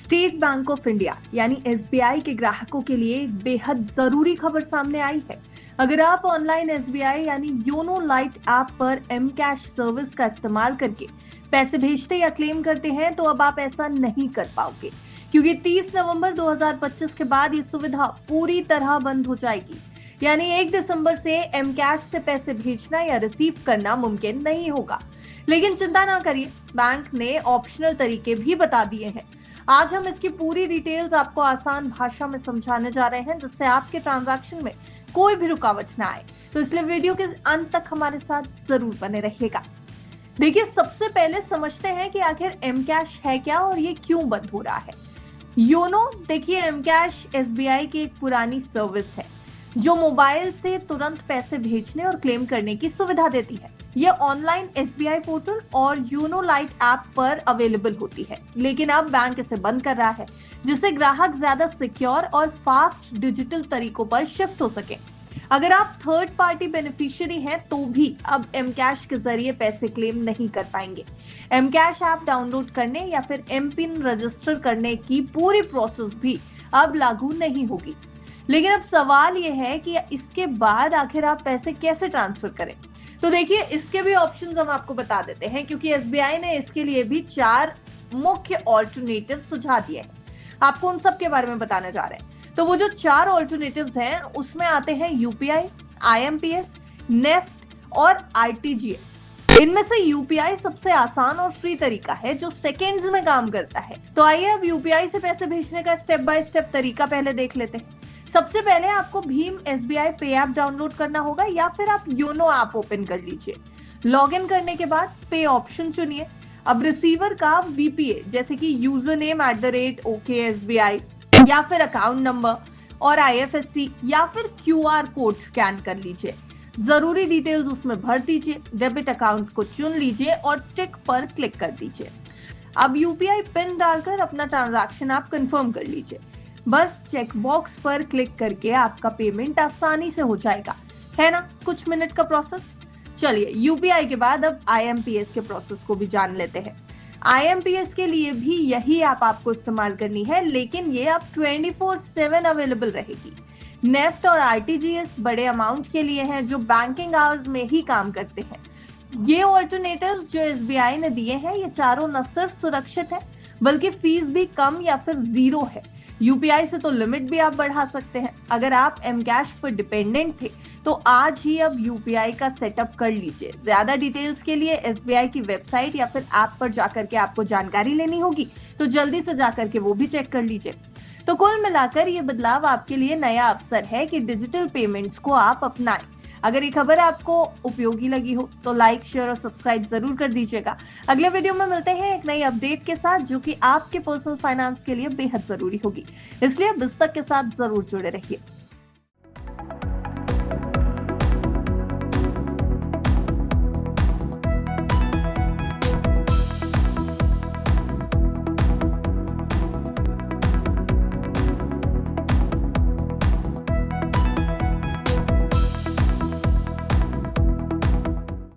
State bank of India यानी SBI के ग्राहकों के लिए एक बेहद जरूरी खबर सामने आई है। अगर आप ऑनलाइन एसबीआई यानी योनो लाइट ऐप पर एम कैश सर्विस का इस्तेमाल करके पैसे भेजते या क्लेम करते हैं तो अब आप ऐसा नहीं कर पाओगे, क्योंकि 30 नवंबर 2025 के बाद ये सुविधा पूरी तरह बंद हो जाएगी। यानी 1 दिसंबर से एम कैश से पैसे भेजना या रिसीव करना मुमकिन नहीं होगा। लेकिन चिंता ना करिए, बैंक ने ऑप्शनल तरीके भी बता दिए हैं। आज हम इसकी पूरी डिटेल्स आपको आसान भाषा में समझाने जा रहे हैं, जिससे आपके ट्रांजैक्शन में कोई भी रुकावट ना आए। तो इसलिए वीडियो के अंत तक हमारे साथ जरूर बने रहिएगा। देखिए, सबसे पहले समझते हैं कि आखिर एम कैश है क्या और ये क्यों बंद हो रहा है। योनो, देखिए, एम कैश एसबीआई की एक पुरानी सर्विस है जो मोबाइल से तुरंत पैसे भेजने और क्लेम करने की सुविधा देती है। यह ऑनलाइन एसबीआई पोर्टल और योनो लाइट ऐप पर अवेलेबल होती है, लेकिन अब बैंक इसे बंद कर रहा है, जिससे ग्राहक ज्यादा सिक्योर और फास्ट डिजिटल तरीकों पर शिफ्ट हो सके। अगर आप थर्ड पार्टी बेनिफिशियरी हैं तो भी अब एम कैश के जरिए पैसे क्लेम नहीं कर पाएंगे। एम कैश ऐप डाउनलोड करने या फिर एम पिन रजिस्टर करने की पूरी प्रोसेस भी अब लागू नहीं होगी। लेकिन अब सवाल यह है कि इसके बाद आखिर आप पैसे कैसे ट्रांसफर करें। तो देखिए, इसके भी ऑप्शंस हम आपको बता देते हैं, क्योंकि एसबीआई ने इसके लिए भी 4 मुख्य ऑल्टरनेटिव सुझा दिए हैं। आपको उन सब के बारे में बताने जा रहे हैं। तो वो जो 4 ऑल्टरनेटिव्स हैं उसमें आते हैं यूपीआई, आईएमपीएस, नेफ्ट और आरटीजीएस। इनमें से यूपीआई सबसे आसान और फ्री तरीका है जो सेकेंड्स में काम करता है। तो आइए अब यूपीआई से पैसे भेजने का स्टेप बाय स्टेप तरीका पहले देख लेते हैं। सबसे पहले आपको भीम एसबीआई पे ऐप डाउनलोड करना होगा या फिर आप योनो ऐप ओपन कर लीजिए। लॉगिन करने के बाद पे ऑप्शन चुनिए। अब रिसीवर का वीपीए जैसे कि यूजर नेम @OKSBI या फिर अकाउंट नंबर और आईएफएससी या फिर क्यूआर कोड स्कैन कर लीजिए। जरूरी डिटेल्स उसमें भर दीजिए। डेबिट अकाउंट को चुन लीजिए और टिक पर क्लिक कर दीजिए। अब यूपीआई पिन डालकर अपना ट्रांजैक्शन आप कंफर्म कर लीजिए। बस चेक बॉक्स पर क्लिक करके आपका पेमेंट आसानी से हो जाएगा, है ना? कुछ मिनट का प्रोसेस। चलिए, यूपीआई के बाद अब आईएमपीएस के प्रोसेस को भी जान लेते हैं। आईएमपीएस के लिए भी यही ऐप आपको इस्तेमाल करनी है, लेकिन ये अब 24/7 अवेलेबल रहेगी। नेफ्ट और आरटीजीएस बड़े अमाउंट के लिए हैं जो बैंकिंग आवर्स में ही काम करते हैं। ये ऑल्टरनेटिव्स जो एसबीआई ने दिए हैं, ये चारों न सिर्फ सुरक्षित है बल्कि फीस भी कम या फिर जीरो है। यूपीआई से तो लिमिट भी आप बढ़ा सकते हैं। अगर आप एम कैश पर डिपेंडेंट थे तो आज ही अब यूपीआई का सेटअप कर लीजिए। ज्यादा डिटेल्स के लिए एसबीआई की वेबसाइट या फिर ऐप पर जाकर के आपको जानकारी लेनी होगी, तो जल्दी से जाकर के वो भी चेक कर लीजिए। तो कुल मिलाकर ये बदलाव आपके लिए नया अवसर है कि डिजिटल पेमेंट्स को आप अपनाएं। अगर ये खबर आपको उपयोगी लगी हो तो लाइक, शेयर और सब्सक्राइब जरूर कर दीजिएगा। अगले वीडियो में मिलते हैं एक नई अपडेट के साथ, जो कि आपके पर्सनल फाइनेंस के लिए बेहद जरूरी होगी। इसलिए अब इस तक के साथ जरूर जुड़े रहिए।